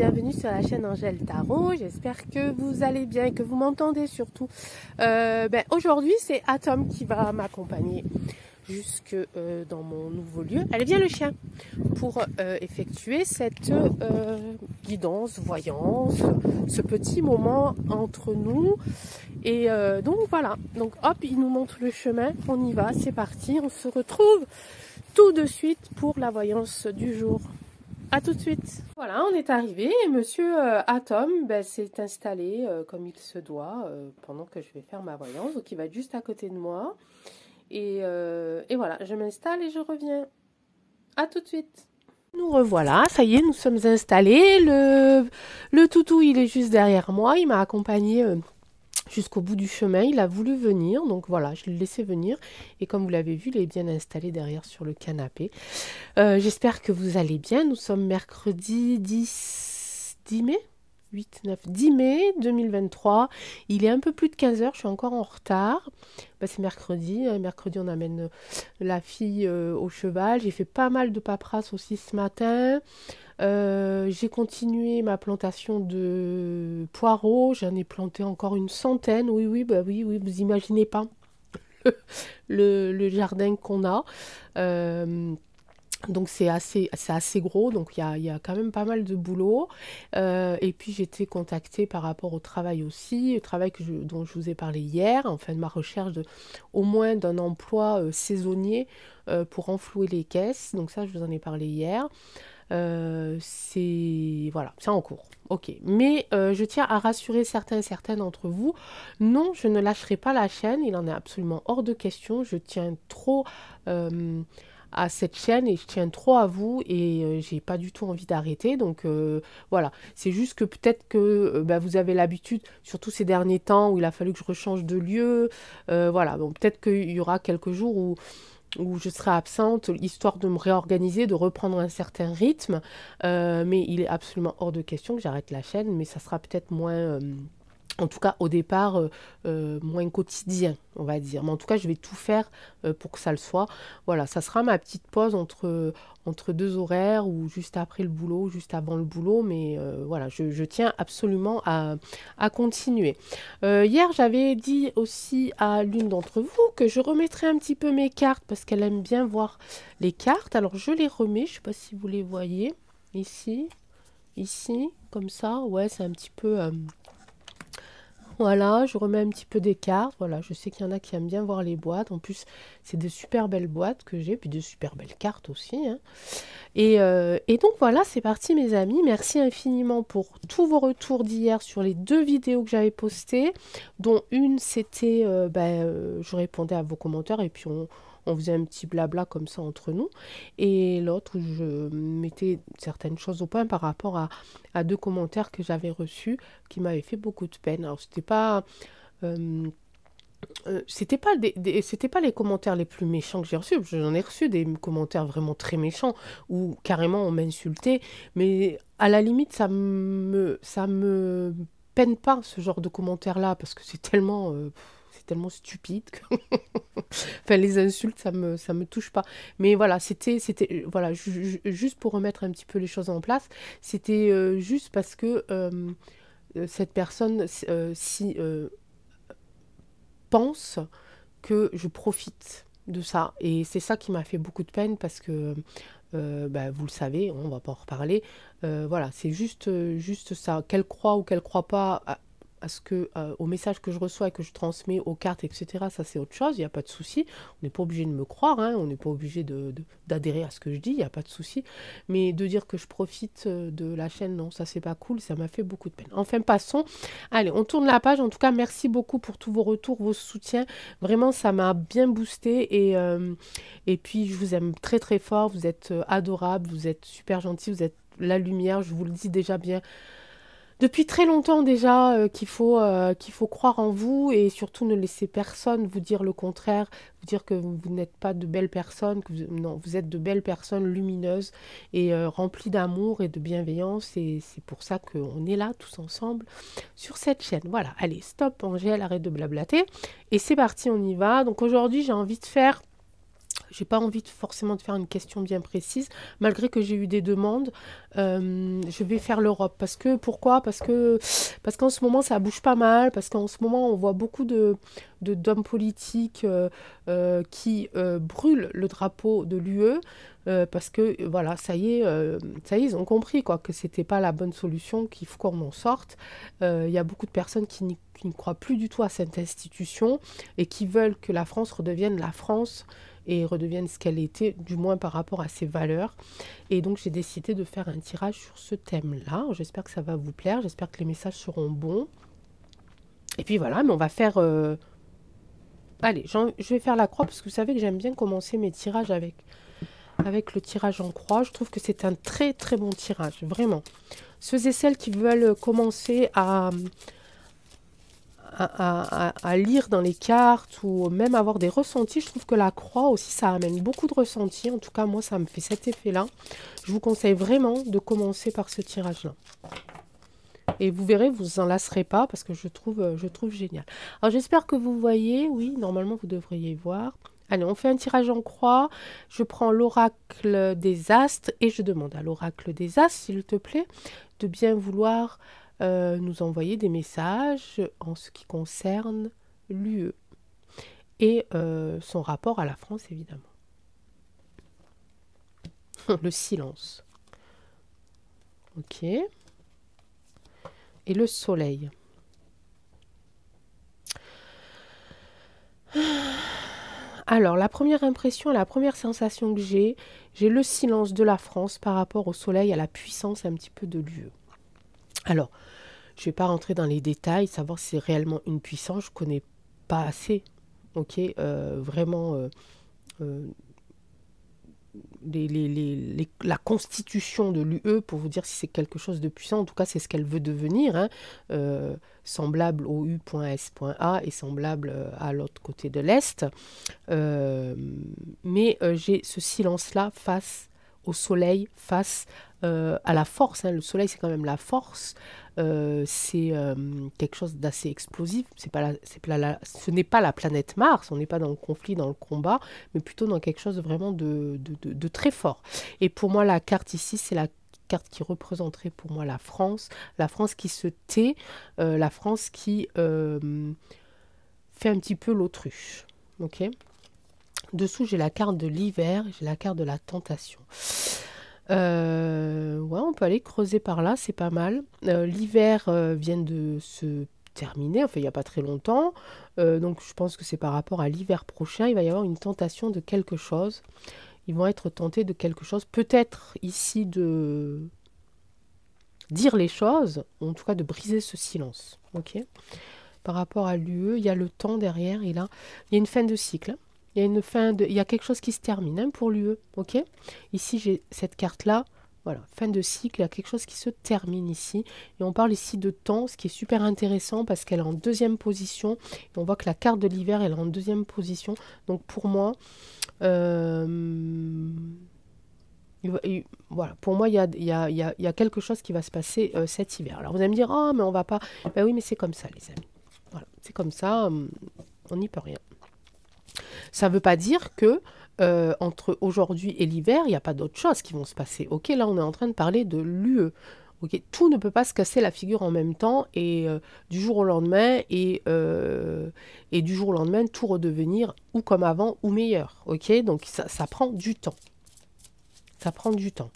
bienvenue sur la chaîne Angèle Tarot. J'espère que vous allez bien et que vous m'entendez surtout. Aujourd'hui, c'est Atom qui va m'accompagner jusque dans mon nouveau lieu. Allez, viens le chien, pour effectuer cette guidance, voyance, ce petit moment entre nous. Et donc voilà, donc hop, il nous montre le chemin, on y va, c'est parti, on se retrouve tout de suite pour la voyance du jour. À tout de suite. Voilà, on est arrivé et monsieur Atom s'est installé comme il se doit pendant que je vais faire ma voyance. Donc il va être juste à côté de moi. Et voilà, je m'installe et je reviens. À tout de suite. Nous revoilà, ça y est, nous sommes installés. Le toutou, il est juste derrière moi. Il m'a accompagné jusqu'au bout du chemin, il a voulu venir, donc voilà, je l'ai laissé venir. Et comme vous l'avez vu, il est bien installé derrière sur le canapé. J'espère que vous allez bien. Nous sommes mercredi 10 mai 10 mai 2023. Il est un peu plus de 15 h, je suis encore en retard. C'est mercredi. Mercredi, on amène la fille au cheval. J'ai fait pas mal de paperasse aussi ce matin. J'ai continué ma plantation de poireaux. J'en ai planté encore une centaine. Oui, vous imaginez pas le jardin qu'on a. Donc c'est assez gros, donc il y a quand même pas mal de boulot. Et puis j'ai été contactée par rapport au travail aussi, le travail dont je vous ai parlé hier, enfin de ma recherche au moins d'un emploi saisonnier pour renflouer les caisses. Donc ça, je vous en ai parlé hier. C'est en cours. Ok, mais je tiens à rassurer certains et certaines d'entre vous. Non, je ne lâcherai pas la chaîne, il en est absolument hors de question. Je tiens trop à cette chaîne et je tiens trop à vous et j'ai pas du tout envie d'arrêter. Donc voilà, c'est juste que peut-être que vous avez l'habitude, surtout ces derniers temps où il a fallu que je rechange de lieu. Voilà, donc peut-être qu'il y aura quelques jours où je serai absente, histoire de me réorganiser, de reprendre un certain rythme. Mais il est absolument hors de question que j'arrête la chaîne, mais ça sera peut-être moins... en tout cas, au départ, moins quotidien, on va dire. Mais en tout cas, je vais tout faire pour que ça le soit. Voilà, ça sera ma petite pause entre deux horaires, ou juste après le boulot, juste avant le boulot. Mais voilà, je tiens absolument à continuer. Hier, j'avais dit aussi à l'une d'entre vous que je remettrais un petit peu mes cartes, parce qu'elle aime bien voir les cartes. Alors, je les remets, je ne sais pas si vous les voyez, ici, comme ça. Ouais, c'est un petit peu... Voilà, je remets un petit peu des cartes. Voilà, je sais qu'il y en a qui aiment bien voir les boîtes. En plus, c'est de super belles boîtes que j'ai, puis de super belles cartes aussi, hein. Et donc voilà, c'est parti mes amis. Merci infiniment pour tous vos retours d'hier sur les 2 vidéos que j'avais postées, dont une, c'était, je répondais à vos commentaires et puis on faisait un petit blabla comme ça entre nous. Et l'autre, où je mettais certaines choses au point par rapport à 2 commentaires que j'avais reçus qui m'avaient fait beaucoup de peine. Alors, c'était pas les commentaires les plus méchants que j'ai reçus. J'en ai reçu des commentaires vraiment très méchants où carrément on m'insultait. Mais à la limite, ça me peine pas ce genre de commentaires-là parce que c'est tellement stupide que... Enfin, les insultes, ça me touche pas. Mais voilà, c'était voilà, juste pour remettre un petit peu les choses en place, c'était juste parce que cette personne pense que je profite de ça. Et c'est ça qui m'a fait beaucoup de peine parce que, vous le savez, on va pas en reparler. Voilà, c'est juste ça. Qu'elle croit ou qu'elle croit pas au message que je reçois et que je transmets aux cartes, etc., ça c'est autre chose, il n'y a pas de souci. On n'est pas obligé de me croire, hein, on n'est pas obligé d'adhérer à ce que je dis, il n'y a pas de souci. Mais de dire que je profite de la chaîne, non, ça c'est pas cool, ça m'a fait beaucoup de peine. Enfin, passons. Allez, on tourne la page. En tout cas, merci beaucoup pour tous vos retours, vos soutiens. Vraiment, ça m'a bien boosté et puis je vous aime très très fort, vous êtes adorables, vous êtes super gentils, vous êtes la lumière, je vous le dis déjà bien depuis très longtemps déjà qu'il faut croire en vous et surtout ne laissez personne vous dire le contraire, vous dire que vous n'êtes pas de belles personnes, non, vous êtes de belles personnes lumineuses et remplies d'amour et de bienveillance et c'est pour ça qu'on est là tous ensemble sur cette chaîne. Voilà, allez, stop Angèle, arrête de blablater et c'est parti, on y va. Donc aujourd'hui j'ai envie de faire J'ai pas envie forcément de faire une question bien précise, malgré que j'ai eu des demandes. Je vais faire l'Europe. Pourquoi? Parce qu'en ce moment, ça bouge pas mal. Parce qu'en ce moment, on voit beaucoup d'hommes politiques qui brûlent le drapeau de l'UE. Parce que, voilà, ça y est, ils ont compris quoi, que c'était pas la bonne solution, qu'il faut qu'on en sorte. Il y a beaucoup de personnes qui ne croient plus du tout à cette institution et qui veulent que la France redevienne la France et redevienne ce qu'elle était, du moins par rapport à ses valeurs. Et donc j'ai décidé de faire un tirage sur ce thème-là. J'espère que ça va vous plaire, j'espère que les messages seront bons. Et puis voilà, mais on va faire... Allez, je vais faire la croix, parce que vous savez que j'aime bien commencer mes tirages avec le tirage en croix. Je trouve que c'est un très très bon tirage, vraiment. Ceux et celles qui veulent commencer à lire dans les cartes ou même avoir des ressentis, je trouve que la croix aussi, ça amène beaucoup de ressentis. En tout cas, moi, ça me fait cet effet-là. Je vous conseille vraiment de commencer par ce tirage-là. Et vous verrez, vous en lasserez pas parce que je trouve génial. Alors, j'espère que vous voyez. Oui, normalement, vous devriez voir. Allez, on fait un tirage en croix. Je prends l'oracle des astres et je demande à l'oracle des astres, s'il te plaît, de bien vouloir nous envoyer des messages en ce qui concerne l'UE et son rapport à la France, évidemment. Le silence. Ok. Et le soleil. Alors, la première impression, la première sensation que j'ai le silence de la France par rapport au soleil, à la puissance un petit peu de l'UE. Alors, je ne vais pas rentrer dans les détails, savoir si c'est réellement une puissance, je ne connais pas assez, ok, vraiment la constitution de l'UE pour vous dire si c'est quelque chose de puissant. En tout cas, c'est ce qu'elle veut devenir, hein, semblable au U.S.A et semblable à l'autre côté de l'Est. Mais j'ai ce silence-là face au soleil, face à la force. Hein. Le soleil, c'est quand même la force. C'est quelque chose d'assez explosif. Ce n'est pas la planète Mars, on n'est pas dans le conflit, dans le combat, mais plutôt dans quelque chose de vraiment de très fort. Et pour moi, la carte ici, c'est la carte qui représenterait pour moi la France qui se tait, la France qui fait un petit peu l'autruche. Ok. Dessous, j'ai la carte de l'hiver, j'ai la carte de la tentation. Ouais, on peut aller creuser par là, c'est pas mal. L'hiver vient de se terminer, enfin il n'y a pas très longtemps. Donc je pense que c'est par rapport à l'hiver prochain. Il va y avoir une tentation de quelque chose. Ils vont être tentés de quelque chose. Peut-être ici de dire les choses, ou en tout cas de briser ce silence. Ok. Par rapport à l'UE, il y a le temps derrière, et là, il y a une fin de cycle. Il y a quelque chose qui se termine hein, pour l'UE, ok. Ici, j'ai cette carte-là, voilà, fin de cycle, il y a quelque chose qui se termine ici. Et on parle ici de temps, ce qui est super intéressant parce qu'elle est en deuxième position. Et on voit que la carte de l'hiver, elle est en deuxième position. Donc pour moi, voilà, pour moi, il y a quelque chose qui va se passer cet hiver. Alors vous allez me dire, ah, mais on va pas... Ben oui, mais c'est comme ça, les amis. Voilà, c'est comme ça, on n'y peut rien. Ça ne veut pas dire que entre aujourd'hui et l'hiver, il n'y a pas d'autres choses qui vont se passer. Ok, là, on est en train de parler de l'UE. Ok, tout ne peut pas se casser la figure en même temps et du jour au lendemain et du jour au lendemain, tout redevenir ou comme avant ou meilleur. Ok, donc ça prend du temps. Ça prend du temps.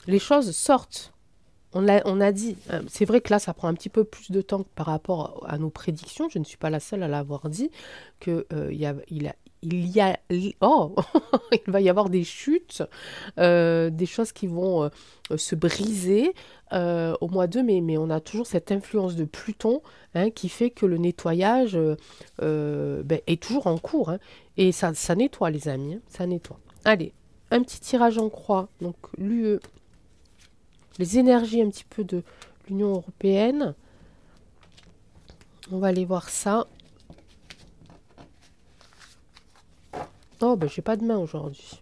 Les choses sortent. On a dit, c'est vrai que là, ça prend un petit peu plus de temps par rapport à nos prédictions. Je ne suis pas la seule à l'avoir dit, qu'il il va y avoir des chutes, des choses qui vont se briser au mois de mai. Mais on a toujours cette influence de Pluton hein, qui fait que le nettoyage est toujours en cours. Hein, et ça nettoie, les amis. Hein, ça nettoie. Allez, un petit tirage en croix. Donc, l'UE. Les énergies un petit peu de l'Union européenne. On va aller voir ça. Oh, ben j'ai pas de main aujourd'hui.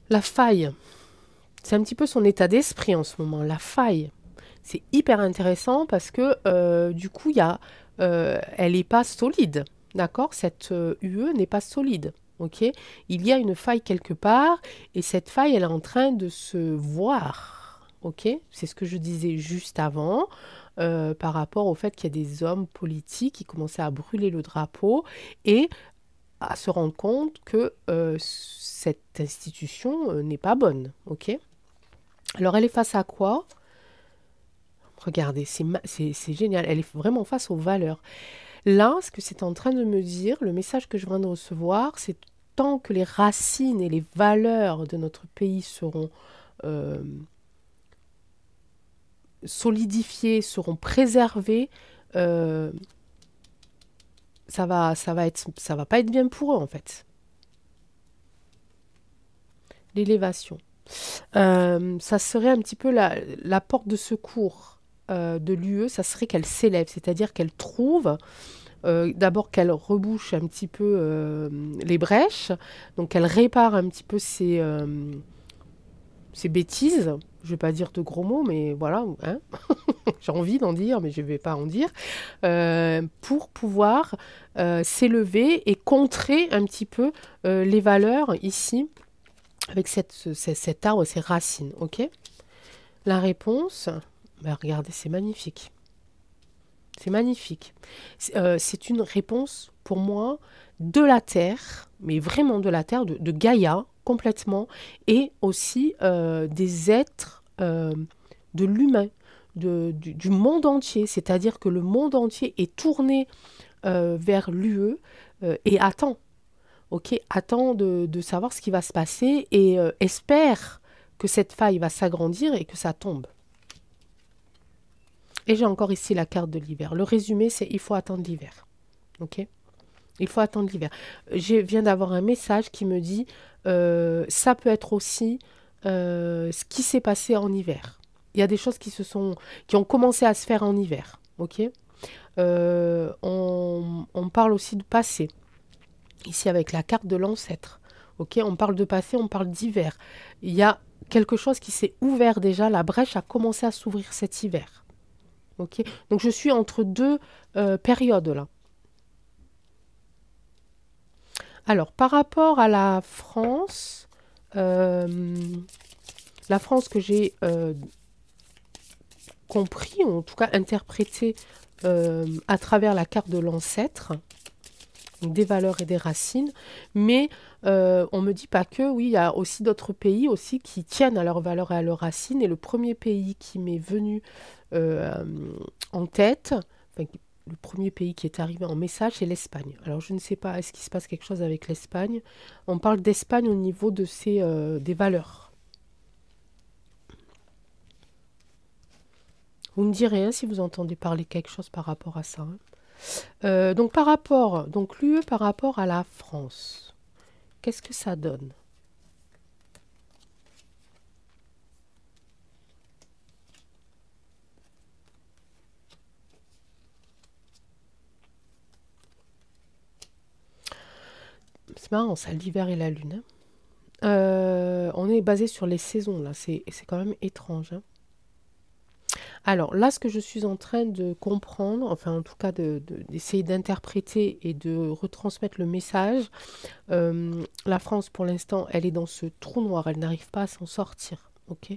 La faille. C'est un petit peu son état d'esprit en ce moment, la faille. C'est hyper intéressant parce que du coup, elle n'est pas solide. D'accord? Cette UE n'est pas solide. Ok? Il y a une faille quelque part et cette faille, elle est en train de se voir. Ok? C'est ce que je disais juste avant par rapport au fait qu'il y a des hommes politiques qui commençaient à brûler le drapeau et à se rendre compte que cette institution n'est pas bonne. Ok? Alors, elle est face à quoi? Regardez, c'est génial. Elle est vraiment face aux valeurs. Là, ce que c'est en train de me dire, le message que je viens de recevoir, c'est tant que les racines et les valeurs de notre pays seront euh, solidifiées, seront préservées, euh, ça va pas être bien pour eux en fait. L'élévation. Ça serait un petit peu la porte de secours de l'UE, ça serait qu'elle s'élève, c'est-à-dire qu'elle trouve d'abord qu'elle rebouche un petit peu les brèches, donc qu'elle répare un petit peu ses bêtises. Je ne vais pas dire de gros mots, mais voilà, hein. J'ai envie d'en dire, mais je ne vais pas en dire, pour pouvoir s'élever et contrer un petit peu les valeurs ici, avec cet arbre, ces racines. Ok? La réponse, ben regardez, c'est magnifique. C'est magnifique. C'est une réponse pour moi de la Terre, mais vraiment de la Terre, de Gaïa complètement, et aussi des êtres de l'humain, du monde entier. C'est-à-dire que le monde entier est tourné vers l'UE et attend, ok, attend de savoir ce qui va se passer et espère que cette faille va s'agrandir et que ça tombe. Et j'ai encore ici la carte de l'hiver. Le résumé, c'est il faut attendre l'hiver. Ok? Il faut attendre l'hiver. Je viens d'avoir un message qui me dit ça peut être aussi ce qui s'est passé en hiver. Il y a des choses qui ont commencé à se faire en hiver. Ok? On parle aussi de passé. Ici avec la carte de l'ancêtre. Ok? On parle de passé, on parle d'hiver. Il y a quelque chose qui s'est ouvert déjà. La brèche a commencé à s'ouvrir cet hiver. Okay. Donc je suis entre deux périodes là. Alors par rapport à euh, la France que j'ai compris, ou en tout cas interprété à travers la carte de l'ancêtre, des valeurs et des racines, mais on me dit pas que, oui, il y a aussi d'autres pays aussi qui tiennent à leurs valeurs et à leurs racines, et le premier pays qui m'est venu en tête, enfin, le premier pays qui est arrivé en message, c'est l'Espagne. Alors je ne sais pas, est-ce qu'il se passe quelque chose avec l'Espagne? On parle d'Espagne au niveau de des valeurs. Vous me direz hein, si vous entendez parler quelque chose par rapport à ça. Hein. Donc l'UE par rapport à la France, qu'est-ce que ça donne? C'est marrant ça, l'hiver et la lune. Hein. On est basé sur les saisons là, c'est quand même étrange. Hein. Alors là, ce que je suis en train de comprendre, enfin en tout cas d'essayer d'interpréter et de retransmettre le message, la France pour l'instant, elle est dans ce trou noir, elle n'arrive pas à s'en sortir. Ok?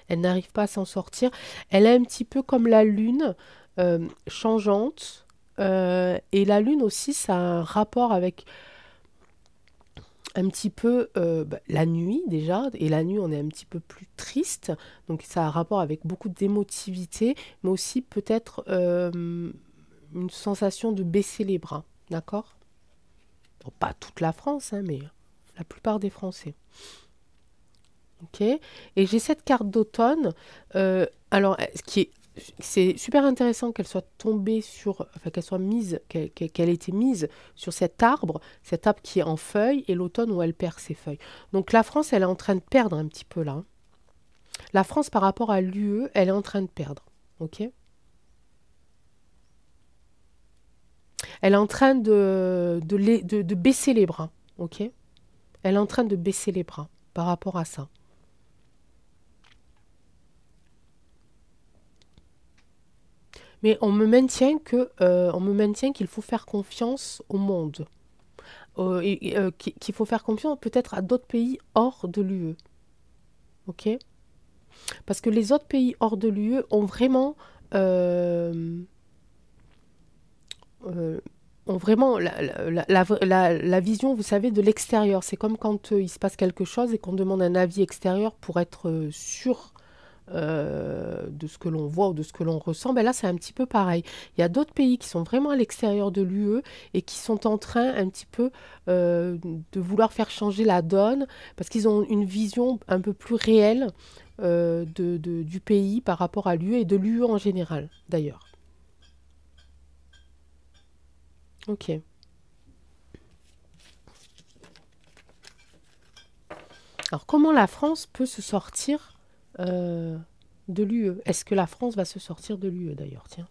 Elle n'arrive pas à s'en sortir. Elle est un petit peu comme la Lune, changeante. Et la Lune aussi, ça a un rapport avec un petit peu la nuit déjà, et la nuit on est un petit peu plus triste, donc ça a un rapport avec beaucoup d'émotivité, mais aussi peut-être une sensation de baisser les bras, d'accord? Bon, pas toute la France, hein, mais la plupart des Français. Ok. Et j'ai cette carte d'automne, alors c'est super intéressant qu'elle soit tombée sur, enfin qu'elle soit mise, qu'elle ait été mise sur cet arbre qui est en feuilles, et l'automne où elle perd ses feuilles. Donc la France, elle est en train de perdre un petit peu là. Hein. La France par rapport à l'UE, elle est en train de perdre. Ok. Elle est en train de baisser les bras. Ok. Elle est en train de baisser les bras par rapport à ça. Mais on me maintient qu'il faut faire confiance au monde. Qu'il faut faire confiance peut-être à d'autres pays hors de l'UE. Ok? Parce que les autres pays hors de l'UE euh, ont vraiment la vision, vous savez, de l'extérieur. C'est comme quand il se passe quelque chose et qu'on demande un avis extérieur pour être sûr de ce que l'on voit ou de ce que l'on ressent. Ben là, c'est un petit peu pareil. Il y a d'autres pays qui sont vraiment à l'extérieur de l'UE et qui sont en train un petit peu de vouloir faire changer la donne parce qu'ils ont une vision un peu plus réelle du pays par rapport à l'UE et de l'UE en général, d'ailleurs. Ok. Alors, comment la France peut se sortir de l'UE? Est-ce que la France va se sortir de l'UE d'ailleurs? Tiens.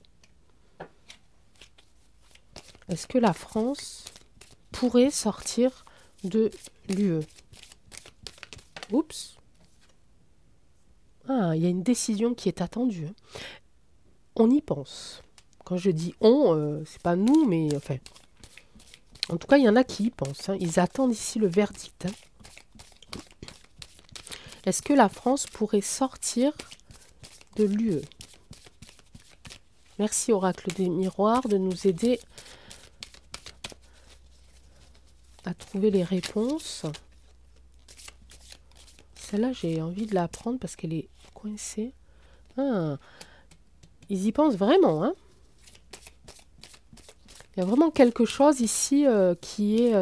Est-ce que la France pourrait sortir de l'UE? Oups. Ah, il y a une décision qui est attendue. On y pense. Quand je dis on, c'est pas nous, mais enfin. En tout cas, il y en a qui y pensent. Hein. Ils attendent ici le verdict. Hein. Est-ce que la France pourrait sortir de l'UE? Merci Oracle des Miroirs de nous aider à trouver les réponses. Celle-là, j'ai envie de la prendre parce qu'elle est coincée. Ah, ils y pensent vraiment. Hein. Il y a vraiment quelque chose ici qui est...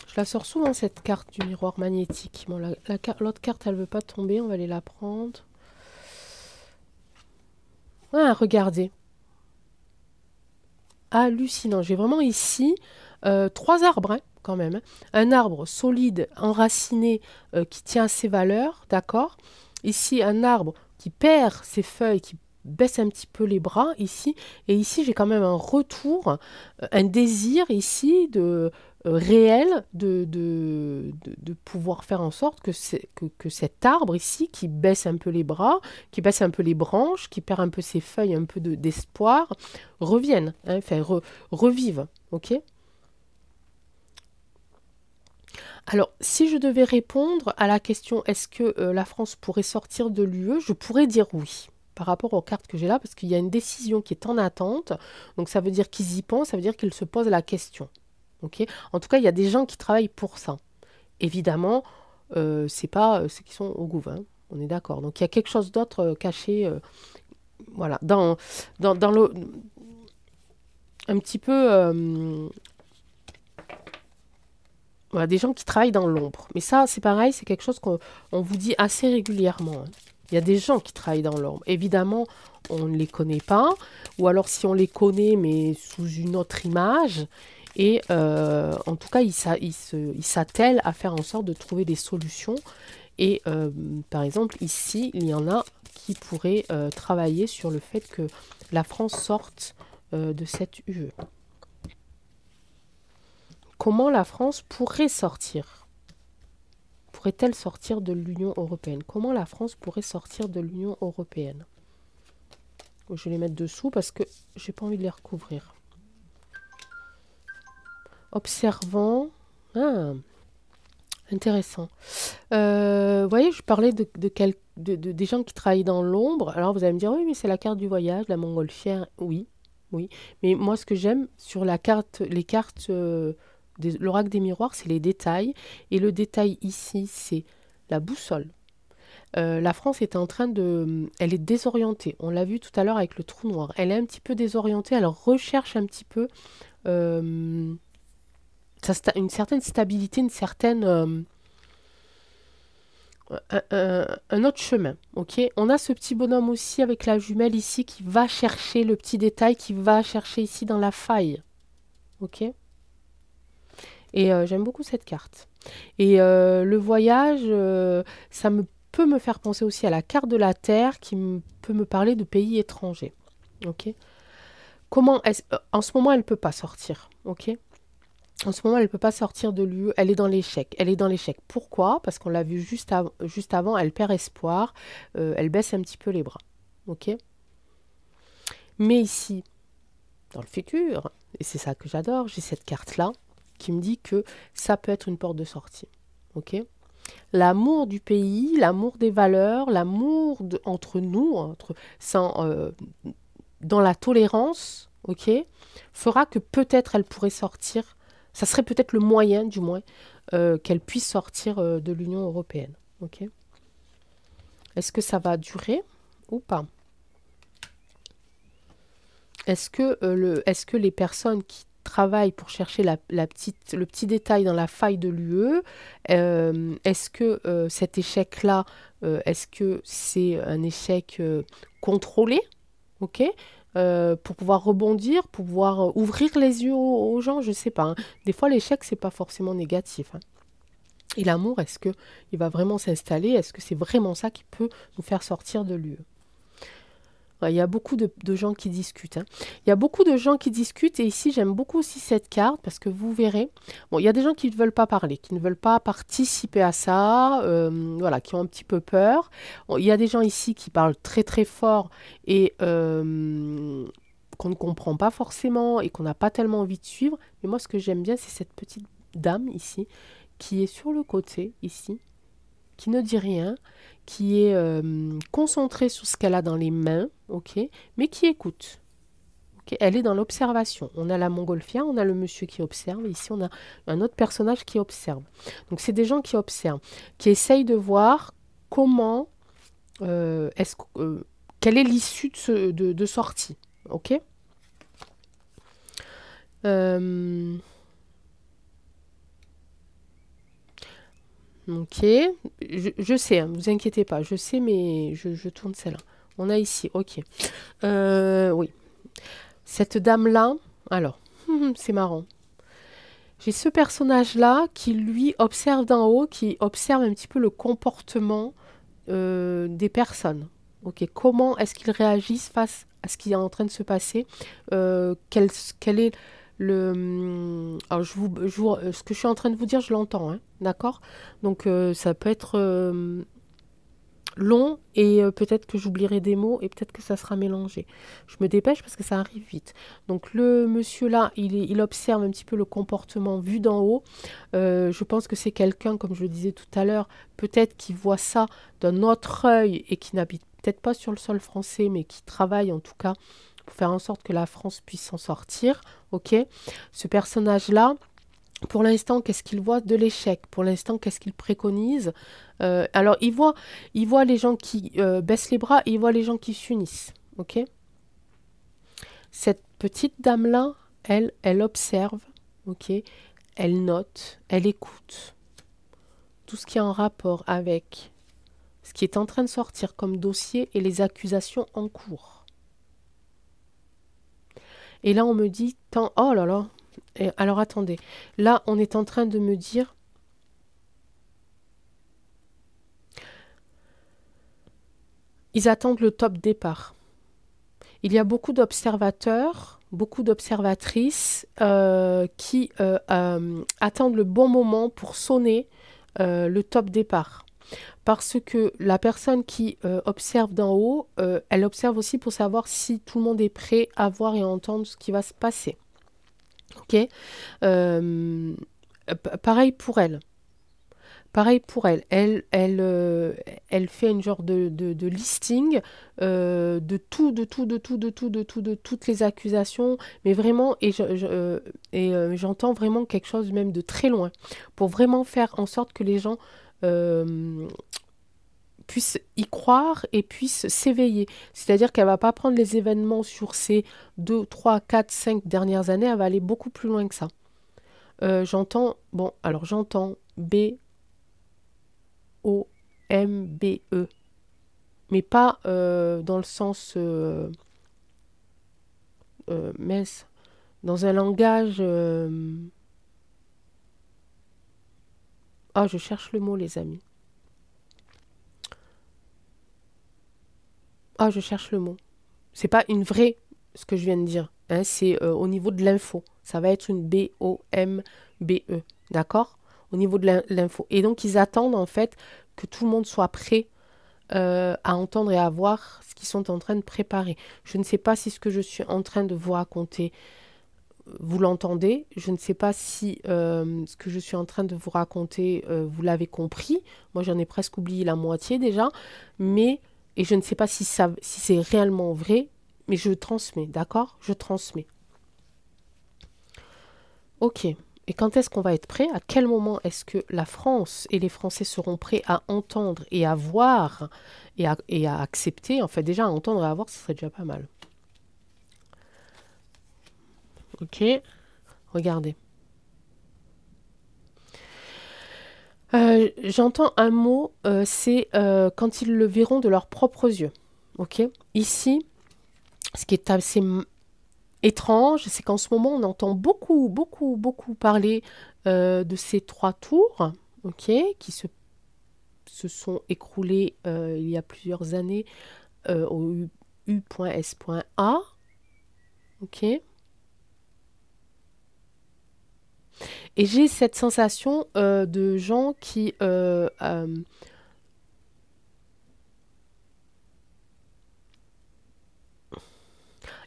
Je la sors souvent, cette carte du miroir magnétique. Bon, l'autre carte, elle ne veut pas tomber. On va aller la prendre. Ah, regardez. Hallucinant. J'ai vraiment ici 3 arbres, hein, quand même. Hein. Un arbre solide, enraciné, qui tient à ses valeurs, d'accord. Ici, un arbre qui perd ses feuilles, qui baisse un petit peu les bras, ici. Et ici, j'ai quand même un retour, un désir, ici, réel de pouvoir faire en sorte que cet arbre ici, qui baisse un peu les bras, qui baisse un peu les branches, qui perd un peu ses feuilles, un peu d'espoir, revienne, hein, enfin, revive, ok? Alors, si je devais répondre à la question est-ce que la France pourrait sortir de l'UE, je pourrais dire oui par rapport aux cartes que j'ai là, parce qu'il y a une décision qui est en attente, donc ça veut dire qu'ils y pensent, ça veut dire qu'ils se posent la question. Okay, en tout cas, il y a des gens qui travaillent pour ça. Évidemment, c'est pas ceux qui sont au gouvernement. On est d'accord. Donc il y a quelque chose d'autre caché, voilà, dans le, un petit peu, voilà, des gens qui travaillent dans l'ombre. Mais ça, c'est pareil, c'est quelque chose qu'on vous dit assez régulièrement. Hein. Il y a des gens qui travaillent dans l'ombre. Évidemment, on ne les connaît pas, ou alors si on les connaît, mais sous une autre image. Et en tout cas, ils s'attellent à faire en sorte de trouver des solutions. Et par exemple, ici, il y en a qui pourraient travailler sur le fait que la France sorte de cette UE. Comment la France pourrait sortir? Pourrait-elle sortir de l'Union européenne? Comment la France pourrait sortir de l'Union européenne? Je vais les mettre dessous parce que j'ai pas envie de les recouvrir. Observant. Ah, intéressant. Vous voyez, je parlais des gens qui travaillent dans l'ombre. Alors vous allez me dire, oui, mais c'est la carte du voyage, la montgolfière. Oui, oui. Mais moi, ce que j'aime sur les cartes l'oracle des miroirs, c'est les détails. Et le détail ici, c'est la boussole. La France est en train de... Elle est désorientée. On l'a vu tout à l'heure avec le trou noir. Elle est un petit peu désorientée. Elle recherche un petit peu une certaine stabilité, une certaine... un autre chemin. Ok, on a ce petit bonhomme aussi avec la jumelle ici qui va chercher le petit détail, qui va chercher ici dans la faille. Ok. Et j'aime beaucoup cette carte. Et le voyage, ça peut me faire penser aussi à la carte de la Terre qui peut me parler de pays étrangers. Ok. En ce moment, elle ne peut pas sortir. Ok. En ce moment, elle ne peut pas sortir de l'UE. Elle est dans l'échec. Elle est dans l'échec. Pourquoi? Parce qu'on l'a vu juste avant, elle perd espoir. Elle baisse un petit peu les bras. ok? Mais ici, dans le futur, et c'est ça que j'adore, j'ai cette carte-là qui me dit que ça peut être une porte de sortie, ok? L'amour du pays, l'amour des valeurs, l'amour entre nous, dans la tolérance, ok, fera que peut-être elle pourrait sortir, ça serait peut-être le moyen du moins, qu'elle puisse sortir de l'Union européenne, ok? Est-ce que ça va durer ou pas? Est-ce que les personnes qui travaillent pour chercher le petit détail dans la faille de l'UE, est-ce que cet échec-là, est-ce que c'est un échec contrôlé, ok? Pour pouvoir rebondir, pour pouvoir ouvrir les yeux aux gens, je ne sais pas, hein. Des fois, l'échec, c'est pas forcément négatif, hein. Et l'amour, est-ce que il va vraiment s'installer? Est-ce que c'est vraiment ça qui peut nous faire sortir de l'UE? Ouais, il y a beaucoup de gens qui discutent, hein. Il y a beaucoup de gens qui discutent et ici j'aime beaucoup aussi cette carte parce que vous verrez, bon, il y a des gens qui ne veulent pas parler, qui ne veulent pas participer à ça, voilà, qui ont un petit peu peur. Bon, il y a des gens ici qui parlent très très fort et qu'on ne comprend pas forcément et qu'on n'a pas tellement envie de suivre. Mais moi ce que j'aime bien c'est cette petite dame ici qui est sur le côté ici, qui ne dit rien, qui est concentrée sur ce qu'elle a dans les mains, ok, mais qui écoute. Okay, elle est dans l'observation. On a la montgolfière, on a le monsieur qui observe, et ici on a un autre personnage qui observe. Donc c'est des gens qui observent, qui essayent de voir comment, quelle est l'issue de sortie, ok. Ok, je sais, hein, vous inquiétez pas, je sais, mais je tourne celle-là. On a ici, ok. Oui, cette dame-là, alors, c'est marrant. J'ai ce personnage-là qui, lui, observe d'en haut, qui observe un petit peu le comportement des personnes. Ok, comment est-ce qu'ils réagissent face à ce qui est en train de se passer? Quel est alors ce que je suis en train de vous dire, je l'entends, hein, d'accord? Donc ça peut être long et peut-être que j'oublierai des mots et peut-être que ça sera mélangé. Je me dépêche parce que ça arrive vite. Donc le monsieur là, il observe un petit peu le comportement vu d'en haut. Je pense que c'est quelqu'un, comme je le disais tout à l'heure, peut-être qui voit ça d'un autre œil et qui n'habite peut-être pas sur le sol français, mais qui travaille en tout cas pour faire en sorte que la France puisse s'en sortir. Ok, ce personnage-là, pour l'instant, qu'est-ce qu'il voit de l'échec? Pour l'instant, qu'est-ce qu'il préconise? Alors, il voit les gens qui baissent les bras et il voit les gens qui s'unissent. Ok. Cette petite dame-là, elle observe. Ok. Elle note, elle écoute tout ce qui est en rapport avec ce qui est en train de sortir comme dossier et les accusations en cours. Et là, on me dit, oh là là. Et alors, attendez. Là, on est en train de me dire, ils attendent le top départ. Il y a beaucoup d'observateurs, beaucoup d'observatrices qui attendent le bon moment pour sonner le top départ. Parce que la personne qui observe d'en haut, elle observe aussi pour savoir si tout le monde est prêt à voir et à entendre ce qui va se passer. Ok. Pareil pour elle. Pareil pour elle. Elle fait une genre de listing de toutes les accusations, mais vraiment, et j'entends vraiment quelque chose même de très loin, pour vraiment faire en sorte que les gens puissent y croire et puissent s'éveiller. C'est-à-dire qu'elle ne va pas prendre les événements sur ces 2, 3, 4, 5 dernières années, elle va aller beaucoup plus loin que ça. J'entends B-O-M-B-E, mais pas dans le sens mince, dans un langage... Ah, je cherche le mot, les amis. Ah, je cherche le mot. C'est pas une vraie, ce que je viens de dire, hein, c'est au niveau de l'info. Ça va être une B-O-M-B-E, d'accord? Au niveau de l'info. Et donc, ils attendent, en fait, que tout le monde soit prêt à entendre et à voir ce qu'ils sont en train de préparer. Je ne sais pas si ce que je suis en train de vous raconter, vous l'entendez. Je ne sais pas si ce que je suis en train de vous raconter, vous l'avez compris. Moi, j'en ai presque oublié la moitié déjà. Et je ne sais pas si c'est réellement vrai, mais je transmets, d'accord? Je transmets. Ok. Et quand est-ce qu'on va être prêt? À quel moment est-ce que la France et les Français seront prêts à entendre et à voir et à accepter? En fait, déjà, à entendre et à voir, ce serait déjà pas mal. Ok. Regardez. J'entends un mot, c'est quand ils le verront de leurs propres yeux. Ok. Ici, ce qui est assez étrange, c'est qu'en ce moment, on entend beaucoup, beaucoup, beaucoup parler de ces 3 tours, ok, qui se sont écroulés il y a plusieurs années au U.S.A. Ok. Et j'ai cette sensation de gens qui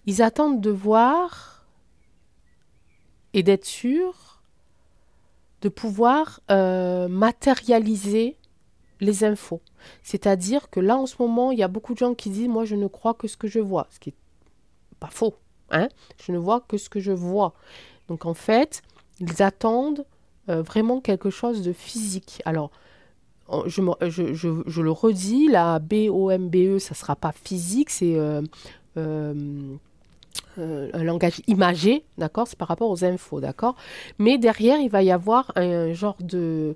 ils attendent de voir et d'être sûrs de pouvoir matérialiser les infos. C'est-à-dire que là, en ce moment, il y a beaucoup de gens qui disent, moi, je ne crois que ce que je vois, ce qui n'est pas faux. Hein? Je ne vois que ce que je vois. Donc, en fait, ils attendent vraiment quelque chose de physique. Alors, je le redis, la BOMBE, ça ne sera pas physique, c'est un langage imagé, d'accord? C'est par rapport aux infos, d'accord? Mais derrière, il va y avoir un genre de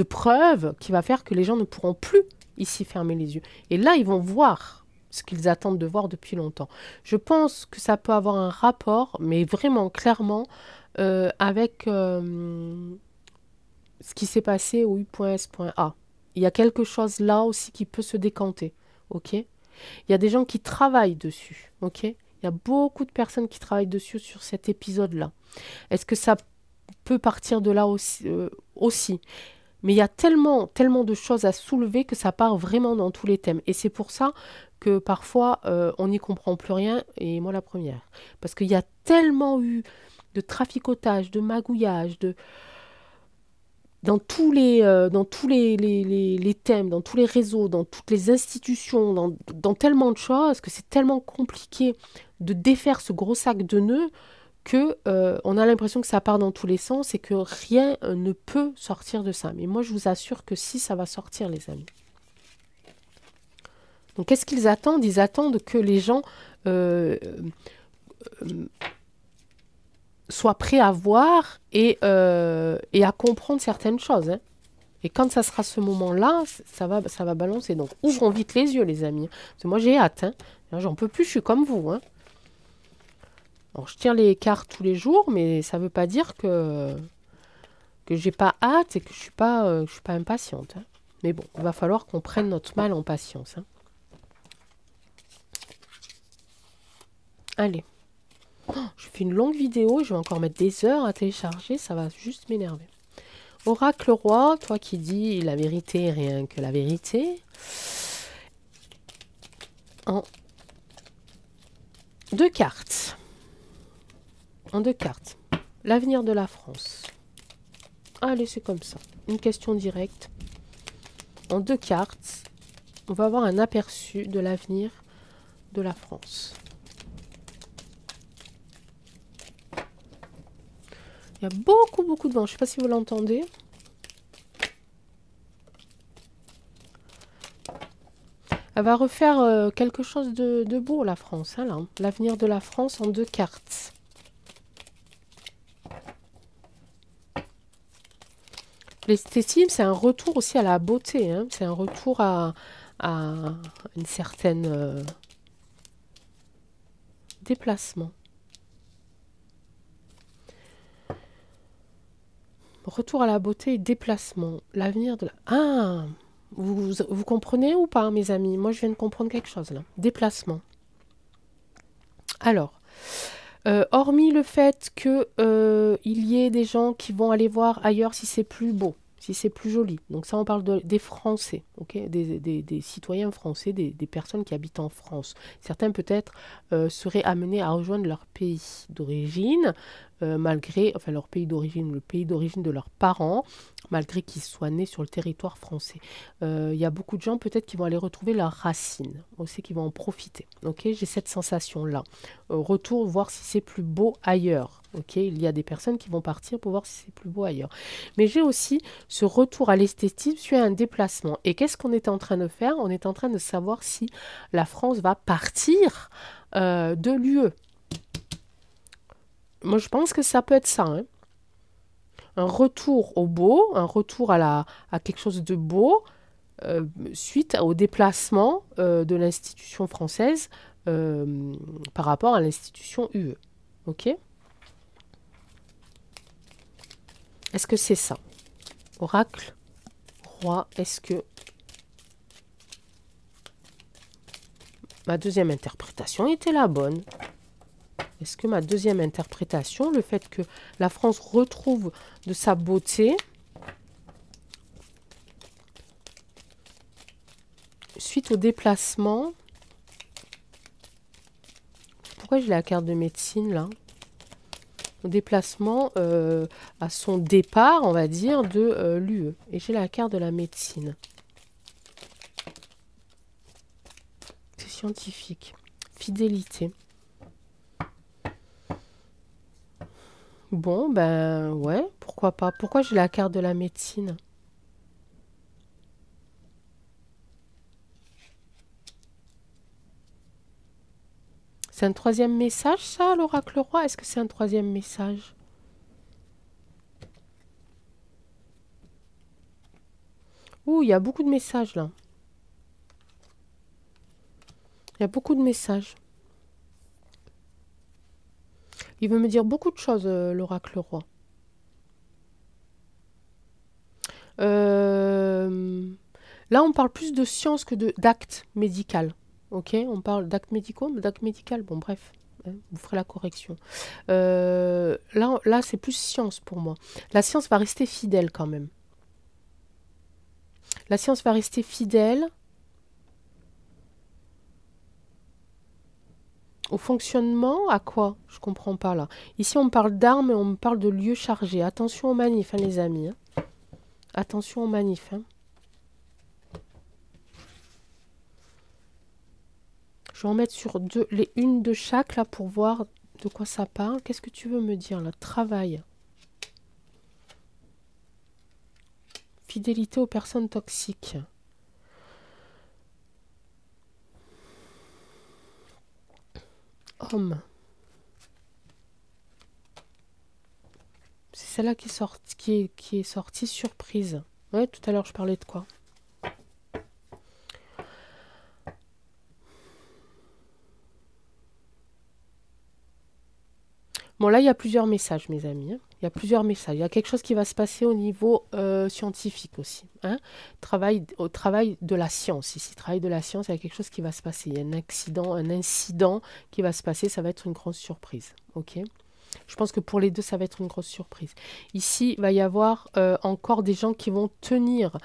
preuve qui va faire que les gens ne pourront plus ici fermer les yeux. Et là, ils vont voir ce qu'ils attendent de voir depuis longtemps. Je pense que ça peut avoir un rapport, mais vraiment clairement, avec ce qui s'est passé au U.S.A. Il y a quelque chose là aussi qui peut se décanter, ok? Il y a des gens qui travaillent dessus, ok? Il y a beaucoup de personnes qui travaillent dessus sur cet épisode-là. Est-ce que ça peut partir de là aussi? Mais il y a tellement, tellement de choses à soulever que ça part vraiment dans tous les thèmes. Et c'est pour ça que parfois, on n'y comprend plus rien, et moi la première. Parce qu'il y a tellement eu de traficotage, de magouillage, dans tous les thèmes, dans tous les réseaux, dans toutes les institutions, dans tellement de choses, que c'est tellement compliqué de défaire ce gros sac de nœuds que on a l'impression que ça part dans tous les sens et que rien ne peut sortir de ça. Mais moi, je vous assure que si, ça va sortir, les amis. Donc, qu'est-ce qu'ils attendent? Ils attendent que les gens soient prêts à voir et à comprendre certaines choses. Hein. Et quand ça sera ce moment-là, ça va balancer. Donc, ouvrons vite les yeux, les amis. Parce que moi, j'ai hâte. Hein. J'en peux plus, je suis comme vous. Hein. Alors, je tire les cartes tous les jours, mais ça ne veut pas dire que j'ai pas hâte et que je suis pas impatiente. Hein. Mais bon, il va falloir qu'on prenne notre mal en patience. Hein. Allez. Oh, je fais une longue vidéo, je vais encore mettre des heures à télécharger, ça va juste m'énerver. Oracle roi, toi qui dis la vérité, rien que la vérité. En 2 cartes. En 2 cartes. L'avenir de la France. Allez, c'est comme ça. Une question directe. En 2 cartes, on va avoir un aperçu de l'avenir de la France. Il y a beaucoup, beaucoup de vent. Je ne sais pas si vous l'entendez. Elle va refaire quelque chose de beau, la France. Hein, là. L'avenir de la France en 2 cartes. L'esthétisme, c'est un retour aussi à la beauté. Hein. C'est un retour à une certaine déplacement. Retour à la beauté et déplacement. L'avenir de la... Ah, vous comprenez ou pas, mes amis? Moi, je viens de comprendre quelque chose, là. Déplacement. Alors, hormis le fait que il y ait des gens qui vont aller voir ailleurs si c'est plus beau, si c'est plus joli. Donc ça, on parle des Français, ok, des citoyens français, des personnes qui habitent en France. Certains peut-être seraient amenés à rejoindre leur pays d'origine, malgré, enfin leur pays d'origine, le pays d'origine de leurs parents, malgré qu'ils soient nés sur le territoire français. Il y a beaucoup de gens peut-être qui vont aller retrouver leurs racines, aussi qui vont en profiter. Ok, j'ai cette sensation-là. Retour, voir si c'est plus beau ailleurs. Ok, il y a des personnes qui vont partir pour voir si c'est plus beau ailleurs. Mais j'ai aussi ce retour à l'esthétisme suite à un déplacement. Et qu'est-ce qu'on est en train de faire? On est en train de savoir si la France va partir de l'UE. Moi, je pense que ça peut être ça. Hein. Un retour au beau, un retour à quelque chose de beau, suite au déplacement de l'institution française par rapport à l'institution UE. Ok? Est-ce que c'est ça? Oracle, roi, est-ce que ma deuxième interprétation était la bonne? Est-ce que ma deuxième interprétation, le fait que la France retrouve de sa beauté suite au déplacement... Pourquoi j'ai la carte de médecine là? Au déplacement à son départ, on va dire, de l'UE. Et j'ai la carte de la médecine. C'est scientifique. Fidélité. Bon, ben ouais, pourquoi pas. Pourquoi j'ai la carte de la médecine? C'est un troisième message, ça, l'oracle roi? Est-ce que c'est un troisième message? Ouh, il y a beaucoup de messages, là. Il y a beaucoup de messages. Il veut me dire beaucoup de choses, l'oracle roi. Là, on parle plus de science que d'actes médical. Ok, on parle d'actes médicaux, mais d'actes médical, bon bref, hein, vous ferez la correction. Là c'est plus science pour moi. La science va rester fidèle quand même. La science va rester fidèle au fonctionnement, à quoi? Je comprends pas là. Ici on parle d'armes et on me parle de lieux chargés. Attention aux manifs, hein, les amis. Hein. Attention aux manifs. Hein. Je vais en mettre sur une de chaque là pour voir de quoi ça parle. Qu'est-ce que tu veux me dire là? Travail. Fidélité aux personnes toxiques. Homme. C'est celle-là qui est sortie surprise. Ouais, tout à l'heure je parlais de quoi? Bon, là, il y a plusieurs messages, mes amis. Hein. Il y a plusieurs messages. Il y a quelque chose qui va se passer au niveau scientifique aussi. Hein. Au travail de la science. Ici, travail de la science, il y a quelque chose qui va se passer. Il y a un incident qui va se passer. Ça va être une grosse surprise. Ok? Je pense que pour les deux, ça va être une grosse surprise. Ici, il va y avoir encore des gens qui vont tenir...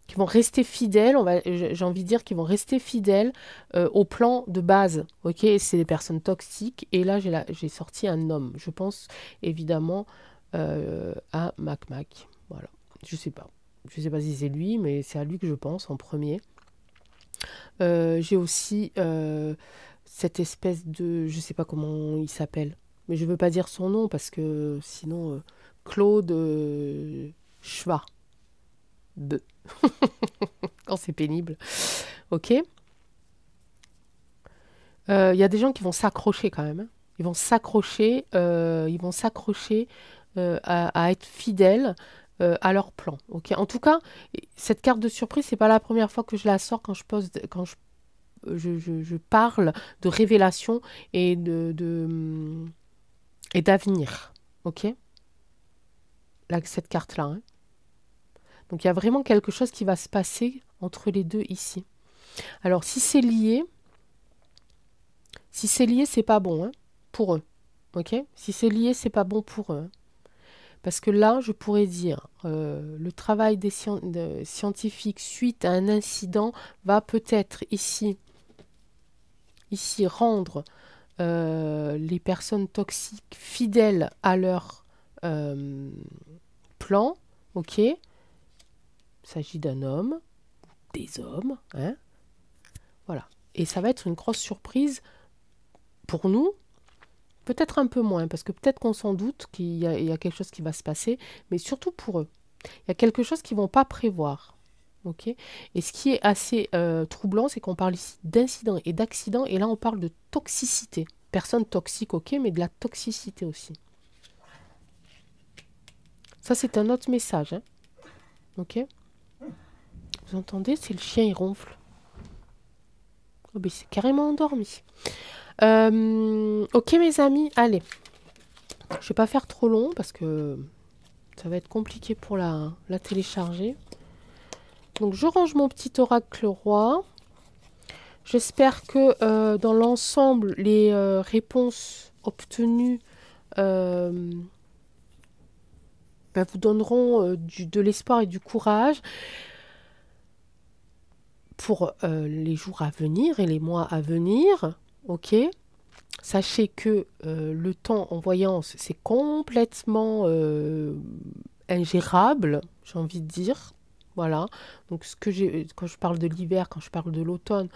qui vont rester fidèles, j'ai envie de dire qu'ils vont rester fidèles au plan de base. Ok, c'est des personnes toxiques. Et là, j'ai sorti un homme. Je pense évidemment à Mac. Voilà. Je sais pas. Je sais pas si c'est lui, mais c'est à lui que je pense en premier. J'ai aussi cette espèce de... Je sais pas comment il s'appelle. Mais je veux pas dire son nom parce que sinon... Claude Schwa. Quand c'est pénible. Ok. Il y a des gens qui vont s'accrocher quand même. Hein. Ils vont s'accrocher à être fidèles à leur plan. Ok. En tout cas, cette carte de surprise, c'est pas la première fois que je la sors quand je parle de révélation et et d'avenir. Ok. Là, cette carte-là. Hein. Donc il y a vraiment quelque chose qui va se passer entre les deux ici. Alors si c'est lié, c'est pas bon hein, pour eux. Ok? Si c'est lié, c'est pas bon pour eux. Parce que là, je pourrais dire, le travail des scientifiques suite à un incident va peut-être ici rendre les personnes toxiques fidèles à leur plan, ok? Il s'agit d'un homme, des hommes, hein? Voilà. Et ça va être une grosse surprise pour nous, peut-être un peu moins, parce que peut-être qu'on s'en doute qu'il y a quelque chose qui va se passer, mais surtout pour eux. Il y a quelque chose qu'ils ne vont pas prévoir. Ok. Et ce qui est assez troublant, c'est qu'on parle ici d'incident et d'accident, et là on parle de toxicité. Personne toxique, ok, mais de la toxicité aussi. Ça, c'est un autre message. Hein. Ok. Vous entendez? C'est le chien, il ronfle. Oh, ben, c'est carrément endormi. Ok, mes amis, allez. Je vais pas faire trop long parce que ça va être compliqué pour la télécharger. Donc, je range mon petit oracle roi. J'espère que dans l'ensemble, les réponses obtenues vous donneront de l'espoir et du courage pour les jours à venir et les mois à venir. Ok. Sachez que le temps en voyance, c'est complètement ingérable, j'ai envie de dire. Voilà. Donc, quand je parle de l'hiver, quand je parle de l'automne,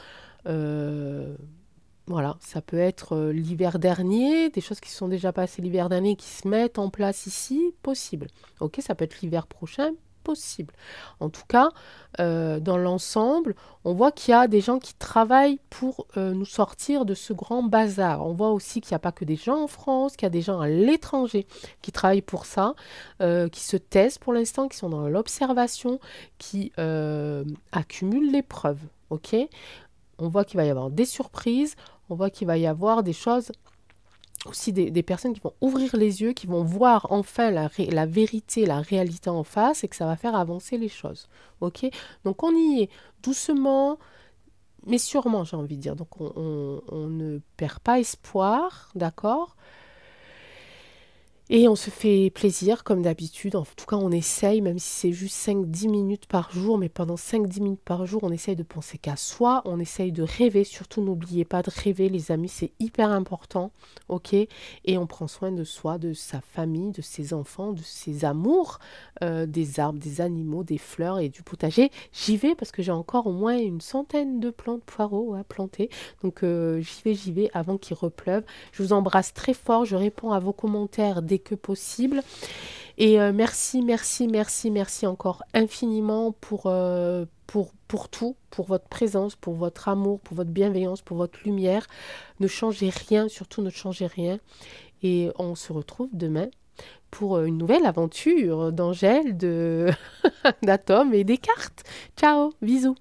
voilà, ça peut être l'hiver dernier, des choses qui se sont déjà passées l'hiver dernier qui se mettent en place ici, possible. Ok, ça peut être l'hiver prochain, possible. En tout cas, dans l'ensemble, on voit qu'il y a des gens qui travaillent pour nous sortir de ce grand bazar. On voit aussi qu'il n'y a pas que des gens en France, qu'il y a des gens à l'étranger qui travaillent pour ça, qui se taisent pour l'instant, qui sont dans l'observation, qui accumulent les preuves. Ok, on voit qu'il va y avoir des surprises, on voit qu'il va y avoir des choses, aussi des personnes qui vont ouvrir les yeux, qui vont voir enfin la vérité, la réalité en face et que ça va faire avancer les choses. Ok. Donc on y est doucement, mais sûrement, j'ai envie de dire. Donc on ne perd pas espoir, d'accord ? Et on se fait plaisir comme d'habitude. En tout cas, on essaye, même si c'est juste 5-10 minutes par jour, mais pendant 5-10 minutes par jour, on essaye de penser qu'à soi, on essaye de rêver. Surtout, n'oubliez pas de rêver, les amis, c'est hyper important, ok? Et on prend soin de soi, de sa famille, de ses enfants, de ses amours, des arbres, des animaux, des fleurs et du potager. J'y vais parce que j'ai encore au moins une centaine de plantes poireaux à planter. Donc, j'y vais avant qu'il repleuve. Je vous embrasse très fort. Je réponds à vos commentaires dès que possible. Et merci encore infiniment pour tout, pour votre présence, pour votre amour, pour votre bienveillance, pour votre lumière. Ne changez rien, surtout ne changez rien. Et on se retrouve demain pour une nouvelle aventure d'Angèle, d'Atom et des cartes. Ciao, bisous.